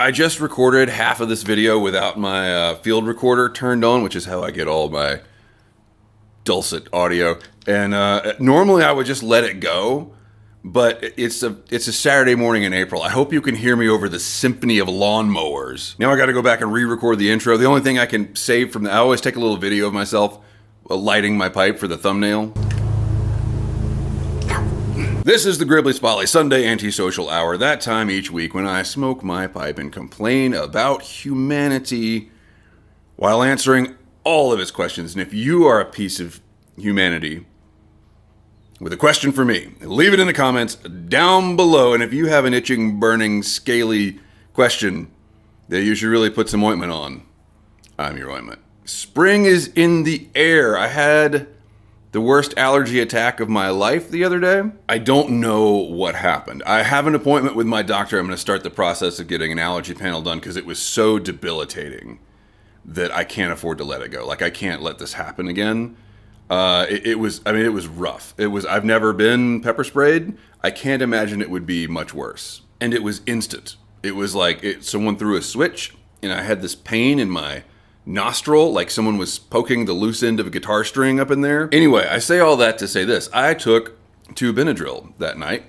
I just recorded half of this video without my field recorder turned on, which is how I get all my dulcet audio. And normally I would just let it go, but it's a Saturday morning in April. I hope you can hear me over the symphony of lawnmowers. Now I got to go back and re-record the intro. The only thing I can save from I always take a little video of myself lighting my pipe for the thumbnail. This is the Gribbly Spotly Sunday Antisocial Hour, that time each week when I smoke my pipe and complain about humanity while answering all of its questions. And if you are a piece of humanity with a question for me, leave it in the comments down below. And if you have an itching, burning, scaly question that you should really put some ointment on, I'm your ointment. Spring is in the air. I had the worst allergy attack of my life the other day. I don't know what happened. I have an appointment with my doctor. I'm going to start the process of getting an allergy panel done because it was so debilitating that I can't afford to let it go. Like, I can't let this happen again. It was rough. I've never been pepper sprayed. I can't imagine it would be much worse. And it was instant. It was like someone threw a switch and I had this pain in my nostril, like someone was poking the loose end of a guitar string up in there. Anyway, I say all that to say this. I took 2 Benadryl that night,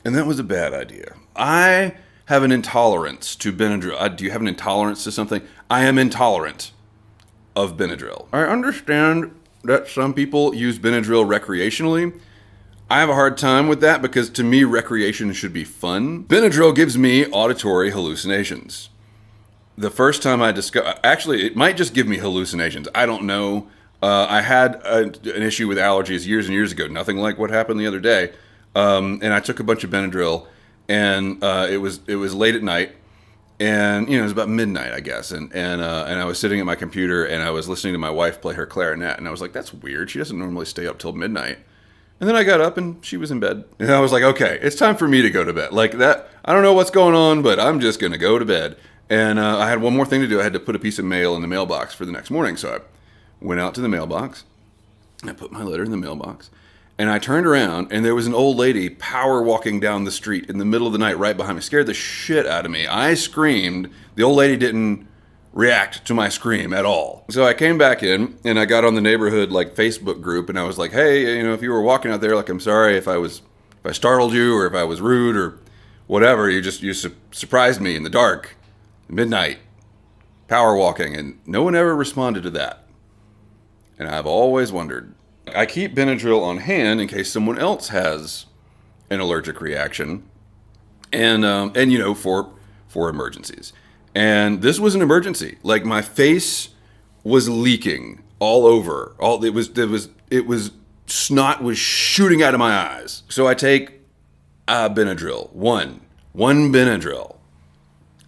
and that was a bad idea. I have an intolerance to Benadryl. Do you have an intolerance to something? I am intolerant of Benadryl. I understand that some people use Benadryl recreationally. I have a hard time with that because to me, recreation should be fun. Benadryl gives me auditory hallucinations. The first time I discovered, actually, it might just give me hallucinations. I don't know. I had an issue with allergies years and years ago. Nothing like what happened the other day. And I took a bunch of Benadryl, and it was late at night, and it was about midnight, I guess. And I was sitting at my computer, and I was listening to my wife play her clarinet, and I was like, that's weird. She doesn't normally stay up till midnight. And then I got up, and she was in bed, and I was like, okay, it's time for me to go to bed. Like that. I don't know what's going on, but I'm just gonna go to bed. And I had one more thing to do. I had to put a piece of mail in the mailbox for the next morning. So I went out to the mailbox. I put my letter in the mailbox. And I turned around, and there was an old lady power walking down the street in the middle of the night right behind me. Scared the shit out of me. I screamed. The old lady didn't react to my scream at all. So I came back in, and I got on the neighborhood Facebook group, and I was like, hey, if you were walking out there, I'm sorry if I startled you or if I was rude or whatever. You surprised me in the dark. Midnight, power walking, and no one ever responded to that. And I've always wondered. I keep Benadryl on hand in case someone else has an allergic reaction, and for emergencies. And this was an emergency. Like, my face was leaking all over. It was snot was shooting out of my eyes. So I take Benadryl, one Benadryl.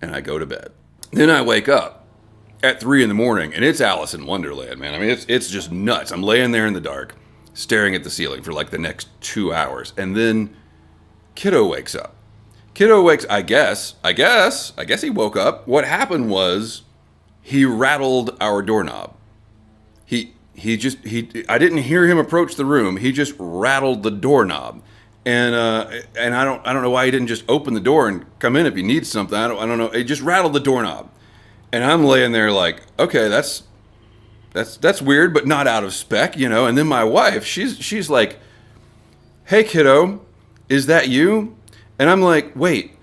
And I go to bed. Then I wake up at 3 a.m, and it's Alice in Wonderland, man. I mean, it's just nuts. I'm laying there in the dark, staring at the ceiling for the next 2 hours. And then Kiddo wakes up. I guess he woke up. What happened was he rattled our doorknob. I didn't hear him approach the room. He just rattled the doorknob. And I don't know why he didn't just open the door and come in if he needs something. I don't know. He just rattled the doorknob, and I'm laying there like, okay, that's weird, but not out of spec, And then my wife, she's like, hey kiddo, is that you? And I'm like, wait,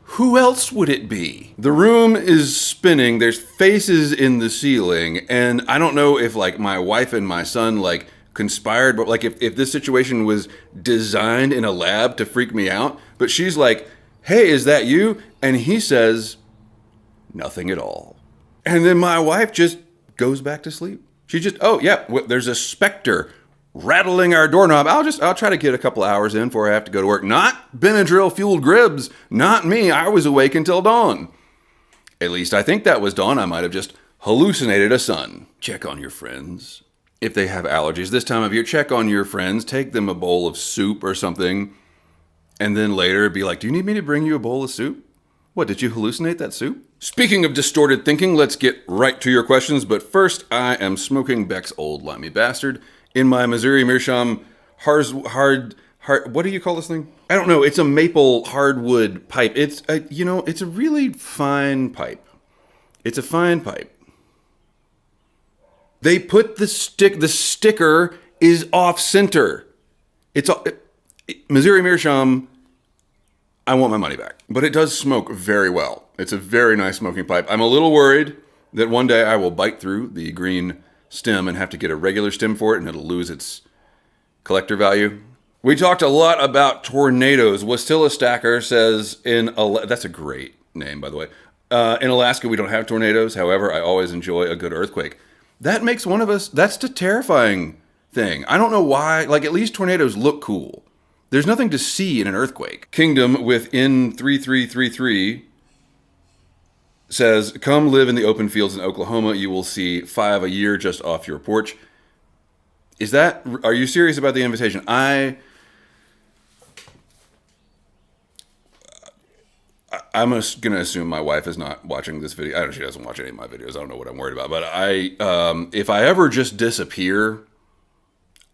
who else would it be? The room is spinning. There's faces in the ceiling, and I don't know if my wife and my son conspired, but if this situation was designed in a lab to freak me out. But she's like, hey, is that you? And he says nothing at all. And then my wife just goes back to sleep. She just, oh yeah, there's a specter rattling our doorknob. I'll try to get a couple hours in before I have to go to work. Not Benadryl fueled Gribbs, not me. I was awake until dawn. At least I think that was dawn. I might have just hallucinated a son. Check on your friends. If they have allergies this time of year, check on your friends, take them a bowl of soup or something, and then later be like, do you need me to bring you a bowl of soup? What, did you hallucinate that soup? Speaking of distorted thinking, let's get right to your questions, but first I am smoking Beck's Old Limey Bastard in my Missouri Meerschaum what do you call this thing? I don't know. It's a maple hardwood pipe. It's it's a really fine pipe. It's a fine pipe. They put the sticker is off center. It's Missouri Meerschaum. I want my money back. But it does smoke very well. It's a very nice smoking pipe. I'm a little worried that one day I will bite through the green stem and have to get a regular stem for it, and it'll lose its collector value. We talked a lot about tornadoes. Wasilla Stacker says that's a great name, by the way. In Alaska, we don't have tornadoes. However, I always enjoy a good earthquake. That makes one of us. That's the terrifying thing. I don't know why. Like, at least tornadoes look cool. There's nothing to see in an earthquake. Kingdom within 3333 says, come live in the open fields in Oklahoma. You will see 5 a year just off your porch. Are you serious about the invitation? I'm going to assume my wife is not watching this video. I don't know, she doesn't watch any of my videos. I don't know what I'm worried about. But if I ever just disappear,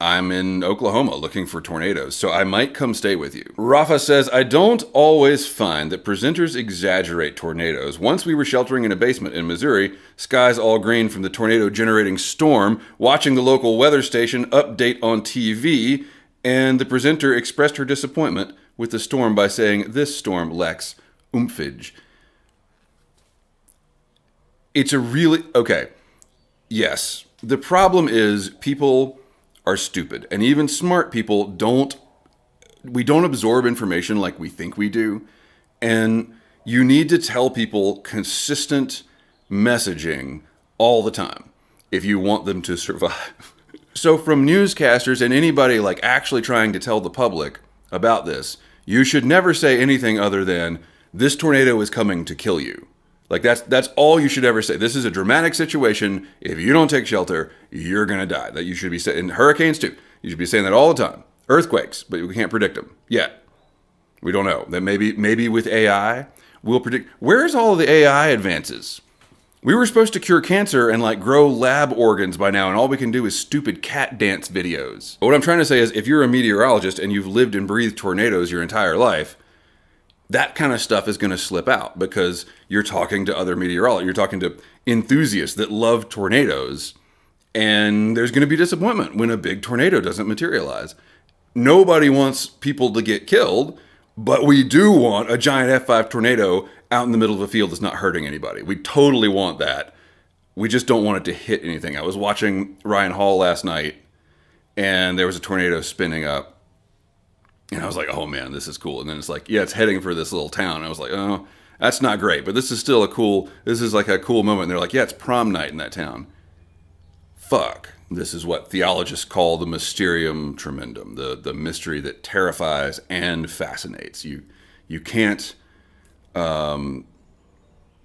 I'm in Oklahoma looking for tornadoes, so I might come stay with you. Rafa says, I don't always find that presenters exaggerate tornadoes. Once we were sheltering in a basement in Missouri, skies all green from the tornado-generating storm, watching the local weather station update on TV, and the presenter expressed her disappointment with the storm by saying, this storm lacks oomph. It's a really... Okay, yes. The problem is people are stupid, and even smart people don't absorb information like we think we do, and you need to tell people consistent messaging all the time if you want them to survive. So from newscasters and anybody like actually trying to tell the public about this, you should never say anything other than, this tornado is coming to kill you. Like, that's all you should ever say. This is a dramatic situation. If you don't take shelter, you're going to die. That you should be saying. And hurricanes, too. You should be saying that all the time. Earthquakes, but we can't predict them yet. We don't know. That maybe with AI, we'll predict. Where's all of the AI advances? We were supposed to cure cancer and, like, grow lab organs by now, and all we can do is stupid cat dance videos. But what I'm trying to say is, if you're a meteorologist and you've lived and breathed tornadoes your entire life, that kind of stuff is going to slip out because you're talking to other meteorologists. You're talking to enthusiasts that love tornadoes, and there's going to be disappointment when a big tornado doesn't materialize. Nobody wants people to get killed, but we do want a giant F5 tornado out in the middle of a field that's not hurting anybody. We totally want that. We just don't want it to hit anything. I was watching Ryan Hall last night, and there was a tornado spinning up. And I was like, oh man, this is cool. And then it's like, yeah, it's heading for this little town. And I was like, oh, that's not great. But this is still this is like a cool moment. And they're like, yeah, it's prom night in that town. Fuck. This is what theologists call the mysterium tremendum, the mystery that terrifies and fascinates. You can't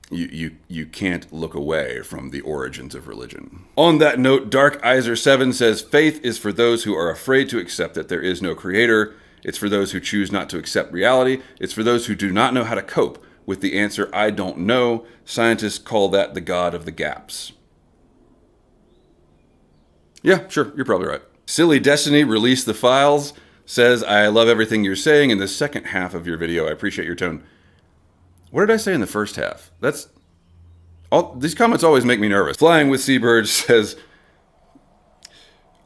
you can't look away from the origins of religion. On that note, Dark Iser 7 says, faith is for those who are afraid to accept that there is no creator. It's for those who choose not to accept reality. It's for those who do not know how to cope with the answer, I don't know. Scientists call that the God of the gaps. Yeah, sure, you're probably right. Silly Destiny released the files, says, I love everything you're saying in the second half of your video. I appreciate your tone. What did I say in the first half? These comments always make me nervous. Flying with Seabirds says,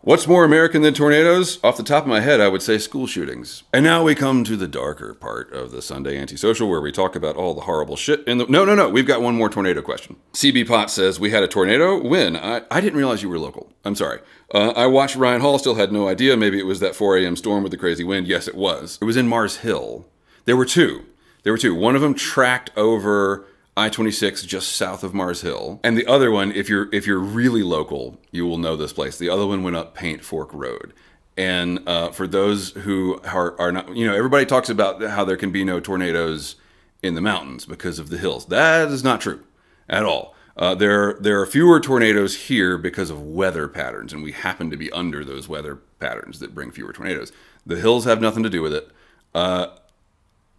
what's more American than tornadoes? Off the top of my head, I would say school shootings. And now we come to the darker part of the Sunday Antisocial, where we talk about all the horrible shit in the... No. We've got one more tornado question. CB Pot says, we had a tornado? When? I didn't realize you were local. I'm sorry. I watched Ryan Hall, still had no idea. Maybe it was that 4 a.m. storm with the crazy wind. Yes, it was. It was in Mars Hill. There were two. One of them tracked over I-26 just south of Mars Hill. And the other one, if you're really local, you will know this place. The other one went up Paint Fork Road. And for those who are not, everybody talks about how there can be no tornadoes in the mountains because of the hills. That is not true at all. There are fewer tornadoes here because of weather patterns, and we happen to be under those weather patterns that bring fewer tornadoes. The hills have nothing to do with it.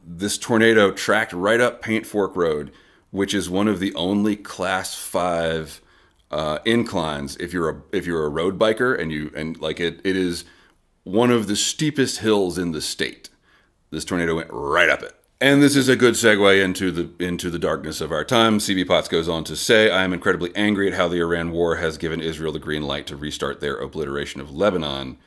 This tornado tracked right up Paint Fork Road, which is one of the only Class 5 inclines. If you're a road biker, it is one of the steepest hills in the state. This tornado went right up it. And this is a good segue into the darkness of our time. CB Potts goes on to say, I am incredibly angry at how the Iran war has given Israel the green light to restart their obliteration of Lebanon.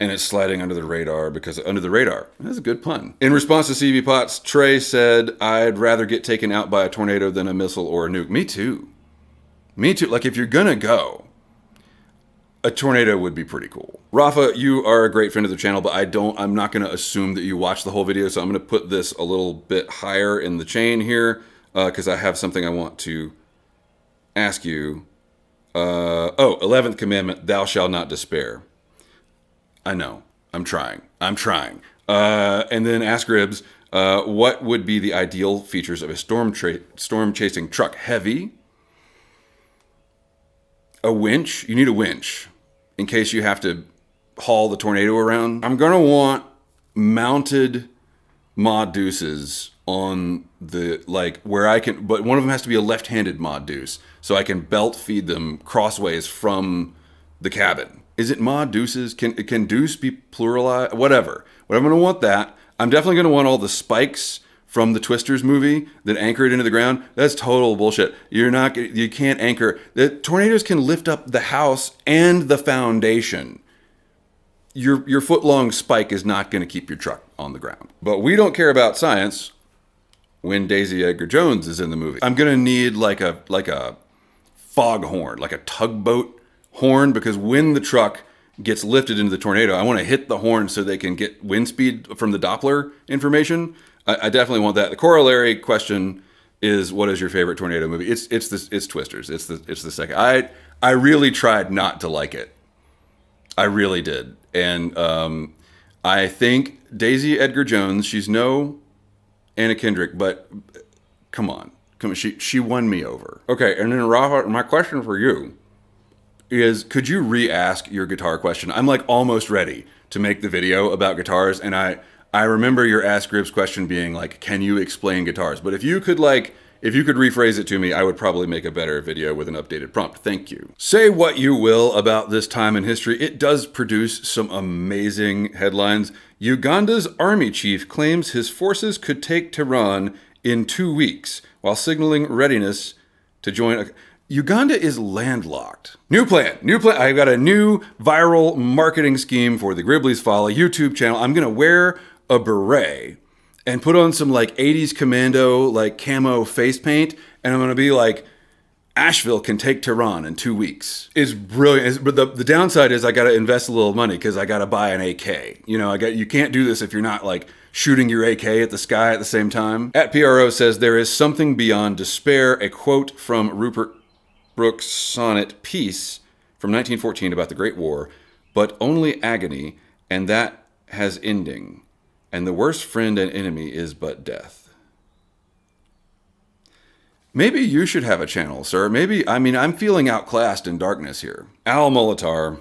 And it's sliding under the radar because under the radar. That's a good pun. In response to CB Potts, Trey said, I'd rather get taken out by a tornado than a missile or a nuke. Me too. Me too. Like, if you're gonna go, a tornado would be pretty cool. Rafa, you are a great friend of the channel, but I'm not going to assume that you watched the whole video, so I'm going to put this a little bit higher in the chain here, because I have something I want to ask you. 11th commandment, thou shalt not despair. I know. I'm trying. And then ask Ribs, what would be the ideal features of a storm-chasing truck? Heavy. A winch. You need a winch in case you have to haul the tornado around. I'm going to want mounted mod deuces on the, like, where I can, but one of them has to be a left-handed mod deuce so I can belt feed them crossways from the cabin. Is it mod deuces? Can deuce be pluralized? Whatever. I'm going to want that. I'm definitely going to want all the spikes from the Twisters movie that anchor it into the ground. That's total bullshit. You can't anchor. The tornadoes can lift up the house and the foundation. Your foot-long spike is not going to keep your truck on the ground. But we don't care about science when Daisy Edgar Jones is in the movie. I'm going to need like a foghorn, like a tugboat horn, because when the truck gets lifted into the tornado, I want to hit the horn so they can get wind speed from the Doppler information. I definitely want that. The corollary question is, what is your favorite tornado movie? It's Twisters. It's the second. I really tried not to like it. I really did. And I think Daisy Edgar Jones, she's no Anna Kendrick, but come on. She won me over. Okay, and then Rafa, my question for you is, could you re-ask your guitar question? I'm like almost ready to make the video about guitars, and I remember your Ask Gribbs question being like, can you explain guitars? But if you could rephrase it to me, I would probably make a better video with an updated prompt. Thank you. Say what you will about this time in history, it does produce some amazing headlines. Uganda's army chief claims his forces could take Tehran in 2 weeks while signaling readiness to join. Uganda is landlocked. New plan. I've got a new viral marketing scheme for the Gribbly's Folly YouTube channel. I'm going to wear a beret and put on some like 80s commando, like camo face paint. And I'm going to be like, Asheville can take Tehran in 2 weeks. It's brilliant. But the downside is I got to invest a little money because I got to buy an AK. You can't do this if you're not like shooting your AK at the sky at the same time. At PRO says, there is something beyond despair. A quote from Rupert Brooks' sonnet Peace from 1914 about the Great War, but only agony, and that has ending, and the worst friend and enemy is but death. Maybe you should have a channel, sir. I'm feeling outclassed in darkness here. Al Molitar,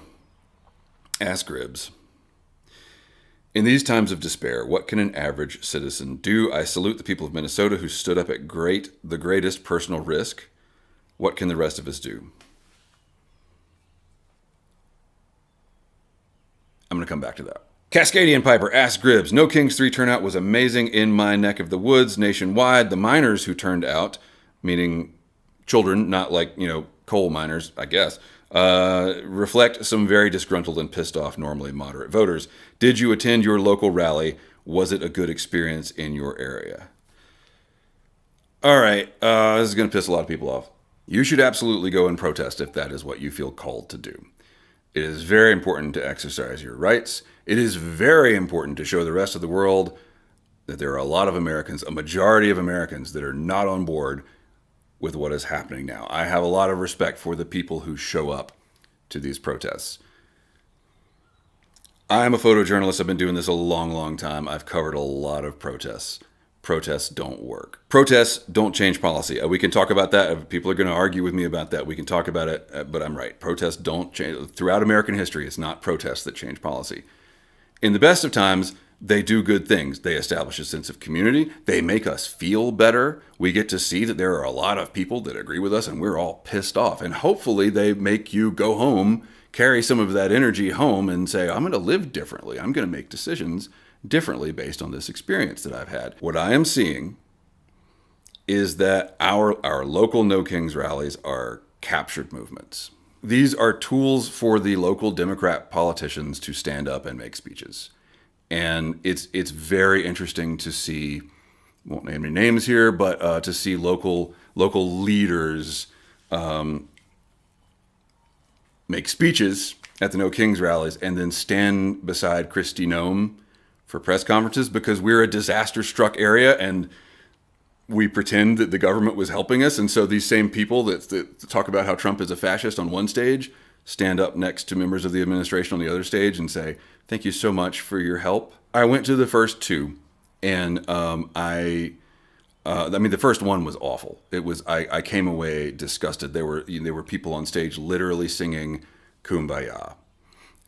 Ask Gribbs. In these times of despair, what can an average citizen do? I salute the people of Minnesota who stood up at the greatest personal risk. What can the rest of us do? I'm going to come back to that. Cascadian Piper, Ask Gribbs. No Kings 3 turnout was amazing in my neck of the woods nationwide. The miners who turned out, meaning children, not like, coal miners, I guess, reflect some very disgruntled and pissed off, normally moderate voters. Did you attend your local rally? Was it a good experience in your area? All right, this is going to piss a lot of people off. You should absolutely go and protest if that is what you feel called to do. It is very important to exercise your rights. It is very important to show the rest of the world that there are a lot of Americans, a majority of Americans, that are not on board with what is happening now. I have a lot of respect for the people who show up to these protests. I am a photojournalist. I've been doing this a long, long time. I've covered a lot of protests. Protests don't work. Protests don't change policy. We can talk about that. If people are going to argue with me about that, we can talk about it, but I'm right. Protests don't change. Throughout American history, it's not protests that change policy. In the best of times, they do good things. They establish a sense of community. They make us feel better. We get to see that there are a lot of people that agree with us and we're all pissed off. And hopefully they make you go home carry some of that energy home and say, I'm going to live differently. I'm going to make decisions differently based on this experience that I've had. What I am seeing is that our local No Kings rallies are captured movements. These are tools for the local Democrat politicians to stand up and make speeches. And it's very interesting to see, won't name any names here, but to see local leaders make speeches at the No Kings rallies and then stand beside Kristi Noem for press conferences because we're a disaster-struck area and we pretend that the government was helping us. And so these same people that talk about how Trump is a fascist on one stage stand up next to members of the administration on the other stage and say, thank you so much for your help. I went to the first two, and the first one was awful. It was I came away disgusted. There were people on stage literally singing "Kumbaya,"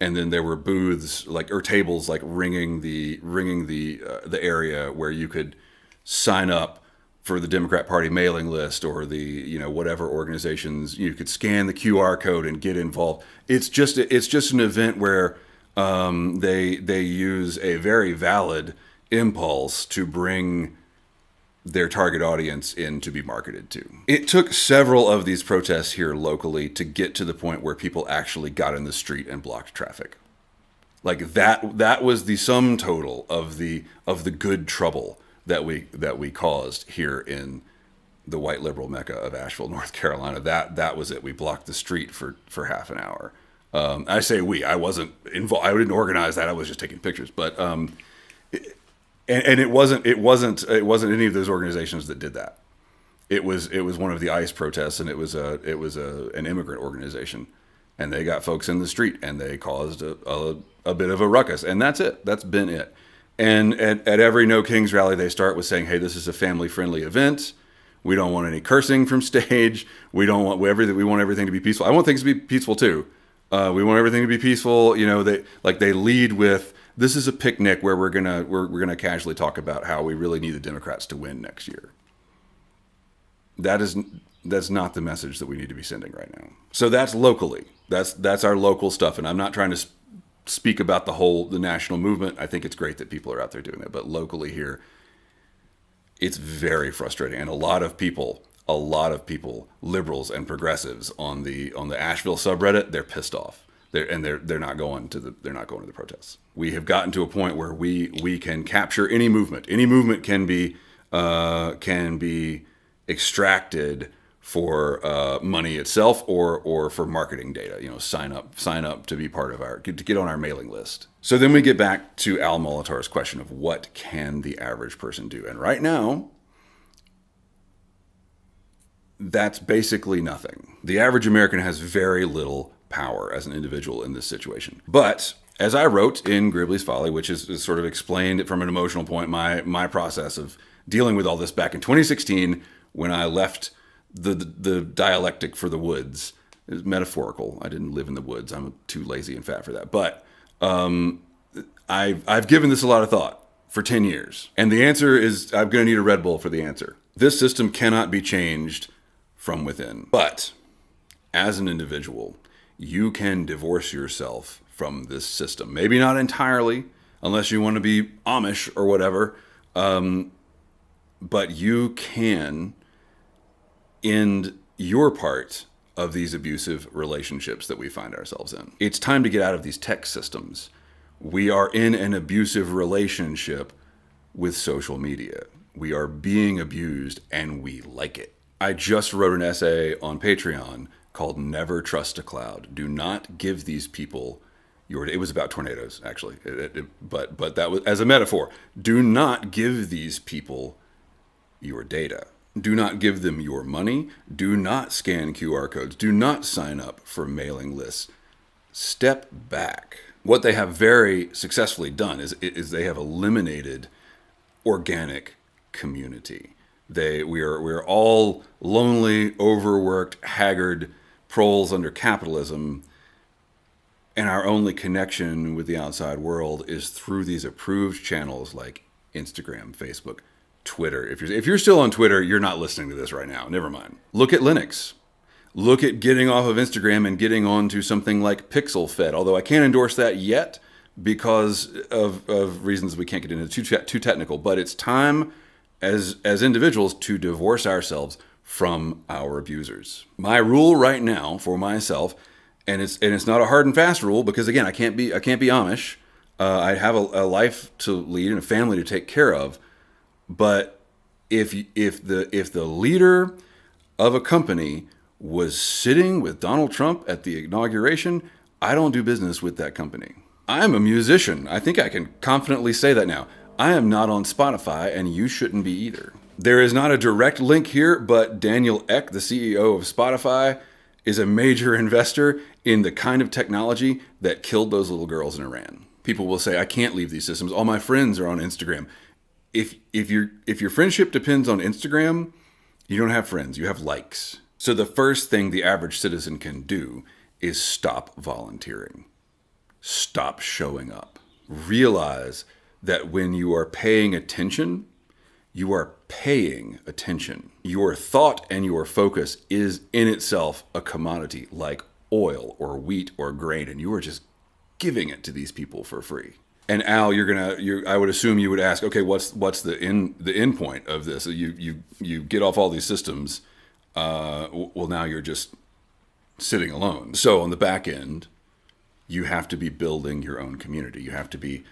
and then there were booths or tables ringing the area where you could sign up for the Democrat Party mailing list or the whatever organizations. You could scan the QR code and get involved. It's just an event where they use a very valid impulse to bring their target audience in to be marketed to. It took several of these protests here locally to get to the point where people actually got in the street and blocked traffic. Like that was the sum total of the good trouble that we caused here in the white liberal mecca of Asheville, North Carolina. That was it. We blocked the street for half an hour. I say we. I wasn't involved. I didn't organize that. I was just taking pictures. But it wasn't any of those organizations that did that. It was one of the ICE protests, and it was an immigrant organization, and they got folks in the street and they caused a bit of a ruckus, and that's it. That's been it. And at every No Kings rally, they start with saying, "Hey, this is a family-friendly event. We don't want any cursing from stage. We want everything to be peaceful. I want things to be peaceful too. We want everything to be peaceful." They lead with, "This is a picnic where we're gonna casually talk about how we really need the Democrats to win next year." That's not the message that we need to be sending right now. So that's locally. That's our local stuff, and I'm not trying to speak about the national movement. I think it's great that people are out there doing that, but locally here, it's very frustrating, and a lot of people, liberals and progressives on the Asheville subreddit, they're pissed off. They're not going to the protests. We have gotten to a point where we can capture any movement. Any movement can be extracted for money itself or for marketing data. Sign up to be part of to get on our mailing list. So then we get back to Al Molitor's question of what can the average person do, and right now, that's basically nothing. The average American has very little power as an individual in this situation. But as I wrote in Gribbly's Folly, which is sort of explained from an emotional point, my process of dealing with all this back in 2016 when I left the dialectic for the woods. It was metaphorical. I didn't live in the woods. I'm too lazy and fat for that. But I've given this a lot of thought for 10 years. And the answer is I'm going to need a Red Bull for the answer. This system cannot be changed from within. But as an individual, you can divorce yourself from this system. Maybe not entirely, unless you want to be Amish or whatever. But you can end your part of these abusive relationships that we find ourselves in. It's time to get out of these tech systems. We are in an abusive relationship with social media. We are being abused and we like it. I just wrote an essay on Patreon called Never Trust a Cloud. Do not give these people it was about tornadoes, actually, but that was as a metaphor. Do not give these people your data. Do not give them your money. Do not scan QR codes. Do not sign up for mailing lists. Step back. What they have very successfully done is they have eliminated organic community. We are all lonely, overworked, haggard proles under capitalism, and our only connection with the outside world is through these approved channels like Instagram, Facebook, Twitter. If you're still on Twitter, you're not listening to this right now. Never mind. Look at Linux. Look at getting off of Instagram and getting onto something like Pixel Fed, although I can't endorse that yet because of reasons we can't get into too technical. But it's time as individuals to divorce ourselves from our abusers. My rule right now for myself, and it's not a hard and fast rule because again I can't be Amish. I have a life to lead and a family to take care of. But if the leader of a company was sitting with Donald Trump at the inauguration, I don't do business with that company. I'm a musician. I think I can confidently say that now. I am not on Spotify, and you shouldn't be either. There is not a direct link here, but Daniel Ek, the CEO of Spotify, is a major investor in the kind of technology that killed those little girls in Iran. People will say, I can't leave these systems. All my friends are on Instagram. If your friendship depends on Instagram, you don't have friends, you have likes. So the first thing the average citizen can do is stop volunteering. Stop showing up. Realize that when you are paying attention, you are paying attention. Your thought and your focus is in itself a commodity like oil or wheat or grain, and you are just giving it to these people for free. And Al, I would assume you would ask, okay, what's the end point of this? You get off all these systems. Well, now you're just sitting alone. So on the back end, you have to be building your own community. You have to be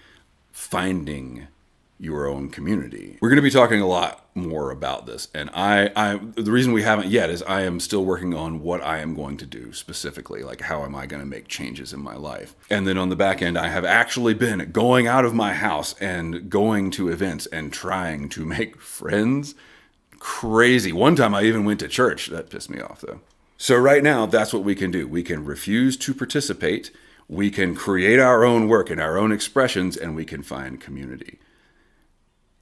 finding your own community. We're going to be talking a lot more about this. And the reason we haven't yet is I am still working on what I am going to do specifically. Like, how am I going to make changes in my life? And then on the back end, I have actually been going out of my house and going to events and trying to make friends. Crazy. One time I even went to church. That pissed me off though. So right now, that's what we can do. We can refuse to participate. We can create our own work and our own expressions, and we can find community.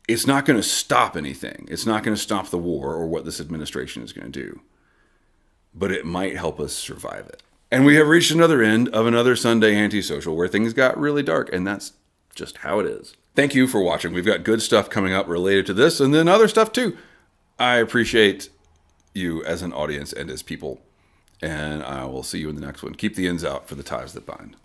It's not going to stop anything. It's not going to stop the war or what this administration is going to do. But it might help us survive it. And we have reached another end of another Sunday Antisocial where things got really dark, and that's just how it is. Thank you for watching. We've got good stuff coming up related to this, and then other stuff too. I appreciate you as an audience and as people. And I will see you in the next one. Keep the ends out for the ties that bind.